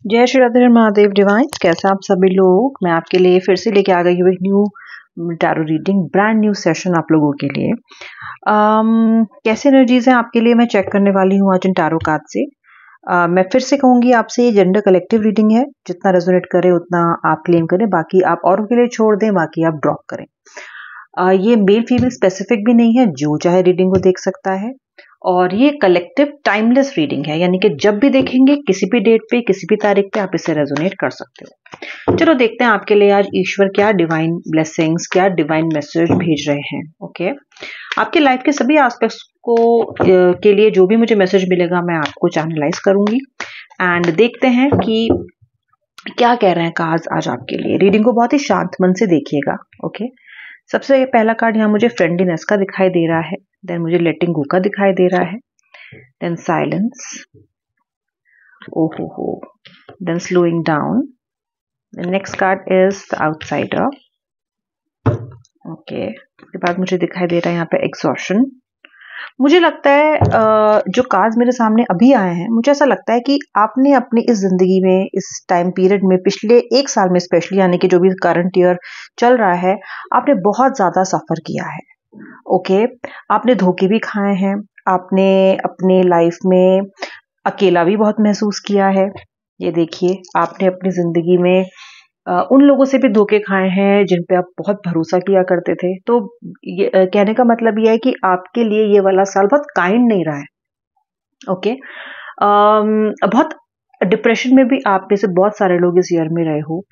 जय श्री राधे महादेव डिवाइन। कैसे आप सभी लोग? मैं आपके लिए फिर से लेके आ गई हूँ एक new tarot reading, brand new session आप लोगों के लिए। कैसे एनर्जीज हैं आपके लिए मैं चेक करने वाली हूँ आज इन टैरो कार्ड से। मैं फिर से कहूंगी आपसे, ये जेंडर कलेक्टिव रीडिंग है, जितना रेजोनेट करे उतना आप क्लेम करें, बाकी आप औरों के लिए छोड़ दें, बाकी आप ड्रॉप करें। ये मेल फीमेल स्पेसिफिक भी नहीं है, जो चाहे रीडिंग को देख सकता है। और ये कलेक्टिव टाइमलेस रीडिंग है, यानी कि जब भी देखेंगे किसी भी डेट पे किसी भी तारीख पे आप इसे रेजोनेट कर सकते हो। चलो देखते हैं आपके लिए आज ईश्वर क्या डिवाइन ब्लेसिंग्स, क्या डिवाइन मैसेज भेज रहे हैं। ओके, आपके लाइफ के सभी एस्पेक्ट्स को के लिए जो भी मुझे मैसेज मिलेगा मैं आपको चैनलाइज करूंगी एंड देखते हैं कि क्या कह रहे हैं कार्ड्स आज आपके लिए। रीडिंग को बहुत ही शांत मन से देखिएगा। ओके, सबसे पहला कार्ड यहाँ मुझे फ्रेंडलीनेस का दिखाई दे रहा है, देन मुझे लेटिंग गो का दिखाई दे रहा है, देन साइलेंस, ओहो, then slowing down. The next card is the outsider. Okay, उसके बाद मुझे दिखाई दे रहा है यहाँ पे एग्जॉशन। मुझे लगता है जो कार्ड्स मेरे सामने अभी आए हैं, मुझे ऐसा लगता है कि आपने अपनी इस जिंदगी में, इस टाइम पीरियड में, पिछले एक साल में स्पेशली, यानी कि जो भी करंट ईयर चल रहा है, आपने बहुत ज्यादा सफर किया है। ओके, आपने धोखे भी खाए हैं, आपने अपने लाइफ में अकेला भी बहुत महसूस किया है। ये देखिए, आपने अपनी जिंदगी में उन लोगों से भी धोखे खाए हैं जिन पे आप बहुत भरोसा किया करते थे। तो ये कहने का मतलब ये है कि आपके लिए ये वाला साल बहुत काइंड नहीं रहा है। ओके, बहुत डिप्रेशन में भी आप में से बहुत सारे लोग इस ईयर में रहे हो।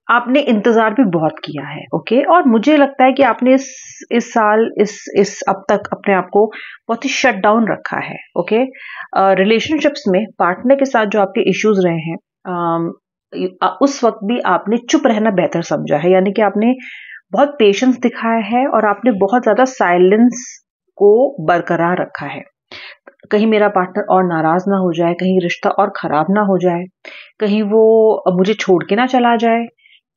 आपने इंतजार भी बहुत किया है। ओके, और मुझे लगता है कि आपने इस साल इस अब तक अपने आप को बहुत ही शट डाउन रखा है। ओके, रिलेशनशिप्स में पार्टनर के साथ जो आपके इश्यूज रहे हैं, उस वक्त भी आपने चुप रहना बेहतर समझा है, यानी कि आपने बहुत पेशेंस दिखाया है और आपने बहुत ज्यादा साइलेंस को बरकरार रखा है। कहीं मेरा पार्टनर और नाराज ना हो जाए, कहीं रिश्ता और खराब ना हो जाए, कहीं वो मुझे छोड़ के ना चला जाए,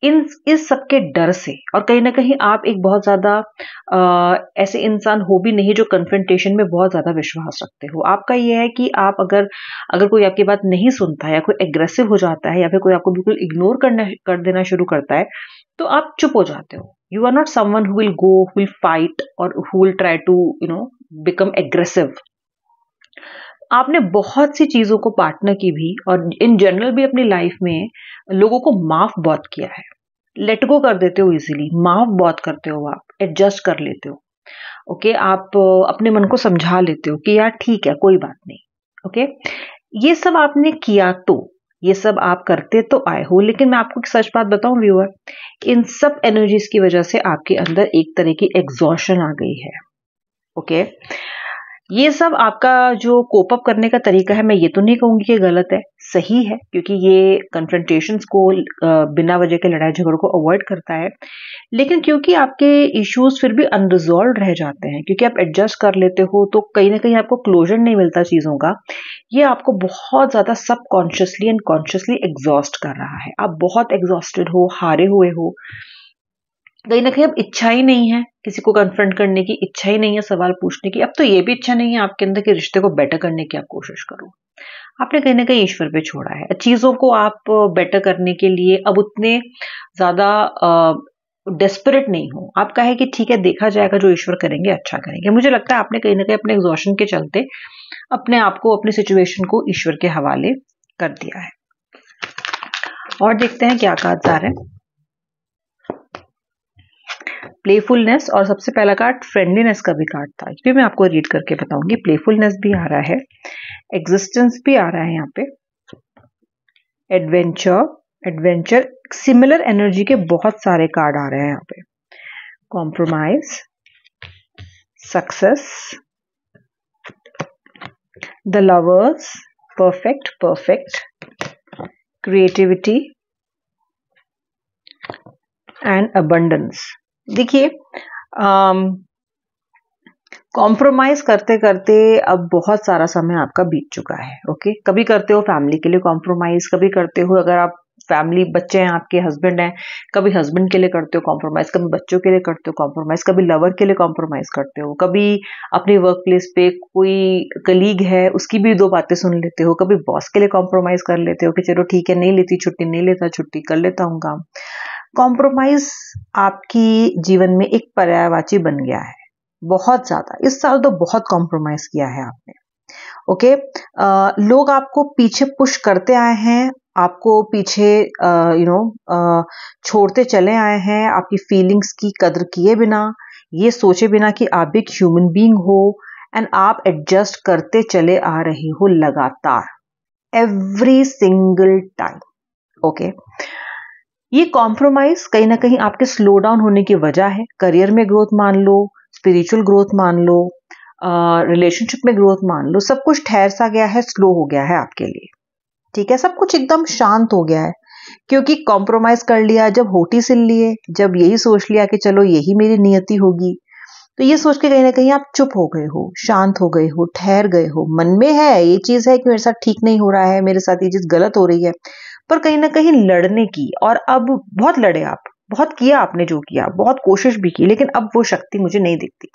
इस सब के डर से। और कहीं ना कहीं आप एक बहुत ज्यादा ऐसे इंसान हो भी नहीं जो कन्फ्रंटेशन में बहुत ज्यादा विश्वास रखते हो। आपका ये है कि आप अगर कोई आपकी बात नहीं सुनता है या कोई एग्रेसिव हो जाता है या फिर कोई आपको बिल्कुल इग्नोर कर देना शुरू करता है, तो आप चुप हो जाते हो। You are not someone who will go, who will fight और who will try to become aggressive. आपने बहुत सी चीजों को, पार्टनर की भी और इन जनरल भी अपनी लाइफ में, लोगों को माफ बहुत किया है। लेट गो कर देते हो इजीली, माफ बहुत करते हो, आप एडजस्ट कर लेते हो। ओके, आप अपने मन को समझा लेते हो कि यार ठीक है, कोई बात नहीं। ओके, ये सब आपने किया, तो ये सब आप करते तो आए हो, लेकिन मैं आपको एक सच बात बताऊं व्यूअर, इन सब एनर्जीज की वजह से आपके अंदर एक तरह की एग्जॉशन आ गई है। ओके, ये सब आपका जो कोप अप करने का तरीका है, मैं ये तो नहीं कहूंगी कि गलत है, सही है, क्योंकि ये कन्फ्रंटेशंस को, बिना वजह के लड़ाई झगड़ों को अवॉइड करता है। लेकिन क्योंकि आपके इश्यूज फिर भी अनरिजॉल्व रह जाते हैं, क्योंकि आप एडजस्ट कर लेते हो, तो कहीं ना कहीं आपको क्लोजर नहीं मिलता चीजों का। ये आपको बहुत ज्यादा सबकॉन्शियसली एंड कॉन्शियसली एग्जॉस्ट कर रहा है। आप बहुत एग्जॉस्टेड हो, हारे हुए हो, कहीं ना कहीं अब इच्छा ही नहीं है किसी को कन्फ्रंट करने की, इच्छा ही नहीं है सवाल पूछने की। अब तो ये भी इच्छा नहीं है आपके अंदर कि रिश्ते को बेटर करने की आप कोशिश करो। आपने कहीं ना कहीं ईश्वर पे छोड़ा है। चीजों को आप बेटर करने के लिए अब उतने ज्यादा डेस्परेट नहीं हो। आपका है कि ठीक है, देखा जाएगा, जो ईश्वर करेंगे अच्छा करेंगे। मुझे लगता है आपने कहीं ना कहीं अपने एग्जॉशन के चलते अपने आप को, अपनी सिचुएशन को ईश्वर के हवाले कर दिया है। और देखते हैं क्या कार्ड्स आ रहे हैं। प्लेफुलनेस, और सबसे पहला कार्ड फ्रेंडलीनेस का भी कार्ड था, ये मैं आपको रीड करके बताऊंगी। प्लेफुलनेस भी आ रहा है, एग्जिस्टेंस भी आ रहा है यहाँ पे, एडवेंचर सिमिलर एनर्जी के बहुत सारे कार्ड आ रहे हैं यहाँ पे। Compromise, success, the lovers, perfect, creativity and abundance. देखिए, कॉम्प्रोमाइज करते करते अब बहुत सारा समय आपका बीत चुका है। ओके, कभी करते हो फैमिली के लिए कॉम्प्रोमाइज, कभी करते हो अगर आप फैमिली, बच्चे हैं आपके, हस्बैंड हैं, कभी हस्बैंड के लिए करते हो कॉम्प्रोमाइज, कभी बच्चों के लिए करते हो कॉम्प्रोमाइज, कभी लवर के लिए कॉम्प्रोमाइज करते हो, कभी अपनी वर्क प्लेस पे कोई कलीग है उसकी भी दो बातें सुन लेते हो, कभी बॉस के लिए कॉम्प्रोमाइज कर लेते हो कि चलो ठीक है, नहीं लेती छुट्टी, नहीं लेता छुट्टी, कर लेता हूँ काम। कॉम्प्रोमाइज आपकी जीवन में एक पर्यायवाची बन गया है, बहुत ज्यादा। इस साल तो बहुत कॉम्प्रोमाइज किया है आपने। ओके, लोग आपको पीछे पुश करते आए हैं, आपको पीछे छोड़ते चले आए हैं, आपकी फीलिंग्स की कदर किए बिना, ये सोचे बिना कि आप भी एक ह्यूमन बीइंग हो, एंड आप एडजस्ट करते चले आ रहे हो लगातार, एवरी सिंगल टाइम। ओके, ये कॉम्प्रोमाइज कहीं ना कहीं आपके स्लो डाउन होने की वजह है। करियर में ग्रोथ मान लो, स्पिरिचुअल ग्रोथ मान लो, रिलेशनशिप में ग्रोथ मान लो, सब कुछ ठहर सा गया है, स्लो हो गया है आपके लिए। ठीक है, सब कुछ एकदम शांत हो गया है, क्योंकि कॉम्प्रोमाइज कर लिया, जब होठी सिल लिए, जब यही सोच लिया कि चलो यही मेरी नियति होगी, तो ये सोच के कहीं ना कहीं आप चुप हो गए हो, शांत हो गए हो, ठहर गए हो। मन में है ये चीज है कि मेरे साथ ठीक नहीं हो रहा है, मेरे साथ ये चीज गलत हो रही है, पर कहीं ना कहीं लड़ने की, और अब बहुत लड़े आप, बहुत किया आपने जो किया, बहुत कोशिश भी की, लेकिन अब वो शक्ति मुझे नहीं दिखती।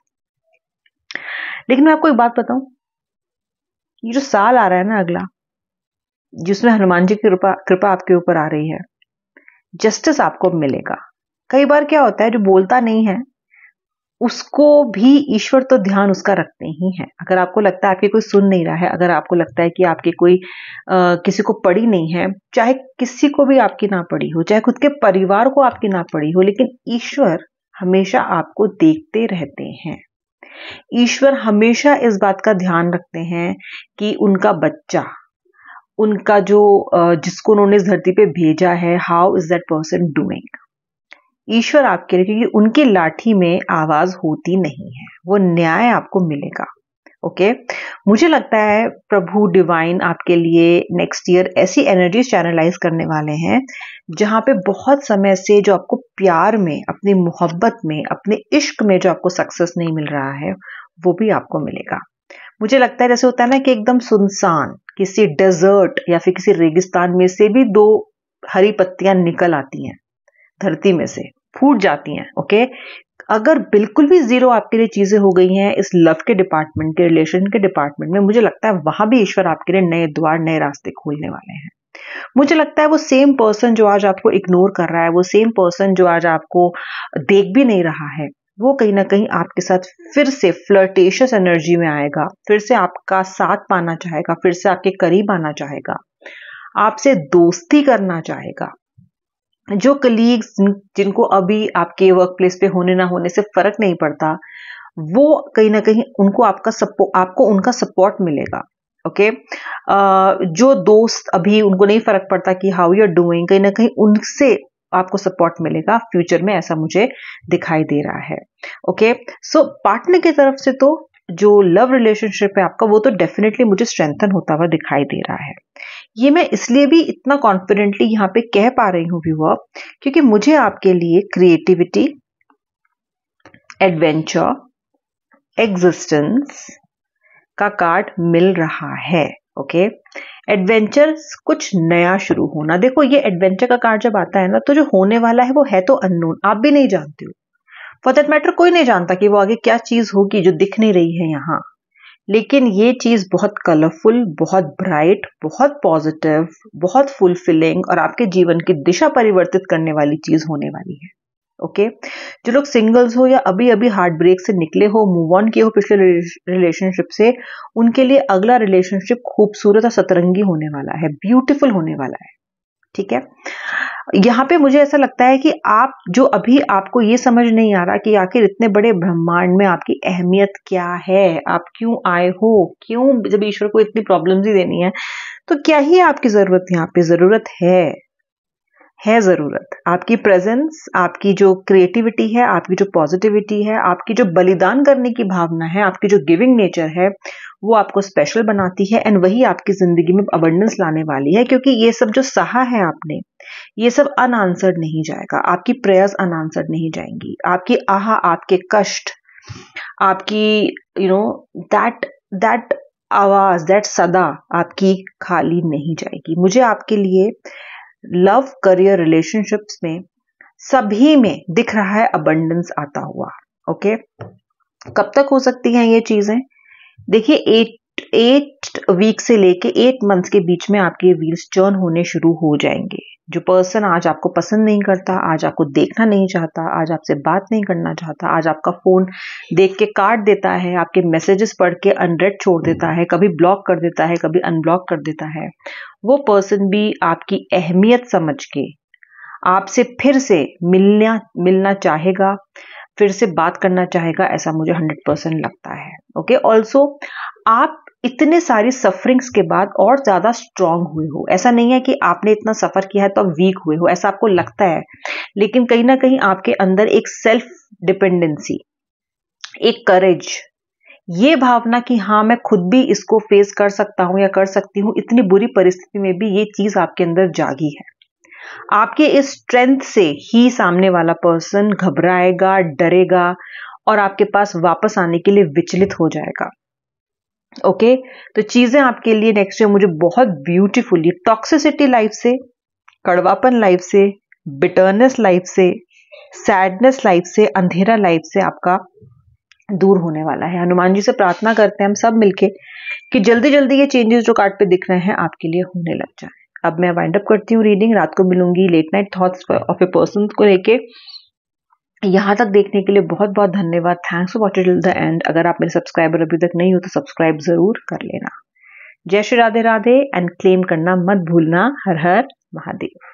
लेकिन मैं आपको एक बात बताऊं, ये जो साल आ रहा है ना अगला, जिसमें हनुमान जी की कृपा आपके ऊपर आ रही है, जस्टिस आपको मिलेगा। कई बार क्या होता है, जो बोलता नहीं है उसको भी ईश्वर तो ध्यान उसका रखते ही है। अगर आपको लगता है आपके कोई सुन नहीं रहा है, अगर आपको लगता है कि आपके कोई किसी को पड़ी नहीं है, चाहे किसी को भी आपकी ना पड़ी हो, चाहे खुद के परिवार को आपकी ना पड़ी हो, लेकिन ईश्वर हमेशा आपको देखते रहते हैं। ईश्वर हमेशा इस बात का ध्यान रखते हैं कि उनका बच्चा, उनका जो जिसको उन्होंने इस धरती पे भेजा है, how is that person doing. ईश्वर आपके लिए, क्योंकि उनकी लाठी में आवाज होती नहीं है, वो न्याय आपको मिलेगा। ओके, मुझे लगता है प्रभु डिवाइन आपके लिए नेक्स्ट ईयर ऐसी एनर्जीज चैनलाइज करने वाले हैं, जहां पे बहुत समय से जो आपको प्यार में, अपनी मोहब्बत में, अपने इश्क में जो आपको सक्सेस नहीं मिल रहा है, वो भी आपको मिलेगा। मुझे लगता है जैसे होता है ना कि एकदम सुनसान किसी डेजर्ट या फिर किसी रेगिस्तान में से भी दो हरी पत्तियां निकल आती हैं, धरती में से फूट जाती हैं। ओके, अगर बिल्कुल भी जीरो आपके लिए चीजें हो गई हैं इस लव के डिपार्टमेंट के, रिलेशन के डिपार्टमेंट में, मुझे लगता है वहां भी ईश्वर आपके लिए नए द्वार, नए रास्ते खोलने वाले हैं। मुझे लगता है वो सेम पर्सन जो आज आपको इग्नोर कर रहा है, वो सेम पर्सन जो आज आपको देख भी नहीं रहा है, वो कहीं ना कहीं आपके साथ फिर से फ्लर्टेशियस एनर्जी में आएगा, फिर से आपका साथ पाना चाहेगा, फिर से आपके करीब आना चाहेगा, आपसे दोस्ती करना चाहेगा। जो कलीग्स जिनको अभी आपके वर्क प्लेस पे होने ना होने से फर्क नहीं पड़ता, वो कहीं ना कहीं उनको आपको उनका सपोर्ट मिलेगा। ओके, जो दोस्त अभी उनको नहीं फर्क पड़ता कि हाउ यू आर डूइंग, कहीं ना कहीं उनसे आपको सपोर्ट मिलेगा फ्यूचर में, ऐसा मुझे दिखाई दे रहा है। ओके, सो पार्टनर की तरफ से तो जो लव रिलेशनशिप है आपका, वो तो डेफिनेटली मुझे स्ट्रेंथन होता हुआ दिखाई दे रहा है। ये मैं इसलिए भी इतना कॉन्फिडेंटली यहाँ पे कह पा रही हूँ व्यूअर, क्योंकि मुझे आपके लिए क्रिएटिविटी, एडवेंचर, एग्जिस्टेंस का कार्ड मिल रहा है। ओके, एडवेंचर, कुछ नया शुरू होना। देखो, ये एडवेंचर का कार्ड जब आता है ना, तो जो होने वाला है वो है तो अननोन, आप भी नहीं जानते हो, फॉर दैट मैटर कोई नहीं जानता कि वो आगे क्या चीज होगी जो दिख नहीं रही है यहाँ। लेकिन ये चीज बहुत कलरफुल, बहुत ब्राइट, बहुत पॉजिटिव, बहुत फुलफिलिंग और आपके जीवन की दिशा परिवर्तित करने वाली चीज होने वाली है। ओके, जो लोग सिंगल्स हो या अभी अभी हार्ट ब्रेक से निकले हो, मूव ऑन किए हो पिछले रिलेशनशिप से, उनके लिए अगला रिलेशनशिप खूबसूरत और सतरंगी होने वाला है, ब्यूटीफुल होने वाला है। ठीक है, यहाँ पे मुझे ऐसा लगता है कि आप जो अभी आपको ये समझ नहीं आ रहा कि आखिर इतने बड़े ब्रह्मांड में आपकी अहमियत क्या है, आप क्यों आए हो, क्यों जब ईश्वर को इतनी प्रॉब्लम्स ही देनी है, तो क्या ही आपकी जरूरत यहाँ पे, जरूरत है जरूरत आपकी प्रेजेंस, आपकी जो क्रिएटिविटी है, आपकी जो पॉजिटिविटी है, आपकी जो बलिदान करने की भावना है, आपकी जो गिविंग नेचर है, वो आपको स्पेशल बनाती है, एंड वही आपकी जिंदगी में अबंडेंस लाने वाली है। क्योंकि ये सब जो सहा है आपने, ये सब अनआंसर्ड नहीं जाएगा, आपकी प्रेयर्स अनआंसर्ड नहीं जाएंगी, आपकी आहा, आपके कष्ट, आपकी दैट आवाज, दैट सदा आपकी खाली नहीं जाएगी। मुझे आपके लिए लव, करियर, रिलेशनशिप्स में सभी में दिख रहा है अबंडेंस आता हुआ। ओके, कब तक हो सकती हैं ये चीजें? देखिए 8 वीक से लेके 8 मंथ्स के बीच में आपके व्हील्स टर्न होने शुरू हो जाएंगे। जो पर्सन आज आपको पसंद नहीं करता, आज आपको देखना नहीं चाहता, आज आपसे बात नहीं करना चाहता, आज आपका फोन देख के काट देता है, आपके मैसेजेस पढ़ के अनरेड छोड़ देता है, कभी ब्लॉक कर देता है, कभी अनब्लॉक कर देता है, वो पर्सन भी आपकी अहमियत समझ के आपसे फिर से मिलना चाहेगा, फिर से बात करना चाहेगा, ऐसा मुझे 100% लगता है। ओके, ऑल्सो आप इतने सारी सफरिंग्स के बाद और ज्यादा स्ट्रांग हुए हो। ऐसा नहीं है कि आपने इतना सफर किया है तो आप वीक हुए हो, ऐसा आपको लगता है, लेकिन कहीं ना कहीं आपके अंदर एक सेल्फ डिपेंडेंसी, एक करेज, ये भावना कि हाँ मैं खुद भी इसको फेस कर सकता हूं या कर सकती हूँ, इतनी बुरी परिस्थिति में भी ये चीज आपके अंदर जागी है। आपके इस स्ट्रेंथ से ही सामने वाला पर्सन घबराएगा, डरेगा और आपके पास वापस आने के लिए विचलित हो जाएगा। ओके, तो चीजें आपके लिए नेक्स्ट ईयर मुझे बहुत ब्यूटीफुली टॉक्सिसिटी लाइफ से, कड़वापन लाइफ से, बिटरनेस लाइफ से, सैडनेस लाइफ से, अंधेरा लाइफ से आपका दूर होने वाला है। हनुमान जी से प्रार्थना करते हैं हम सब मिलके कि जल्दी जल्दी ये चेंजेस जो कार्ड पे दिख रहे हैं आपके लिए होने लग जाए। अब मैं वाइंड अप करती हूँ रीडिंग। रात को मिलूंगी late night thoughts of a person को लेके। यहाँ तक देखने के लिए बहुत बहुत धन्यवाद। Thanks for watching till the end. अगर आप मेरे सब्सक्राइबर अभी तक नहीं हो तो सब्सक्राइब जरूर कर लेना। जय श्री राधे राधे एंड क्लेम करना मत भूलना। हर हर महादेव।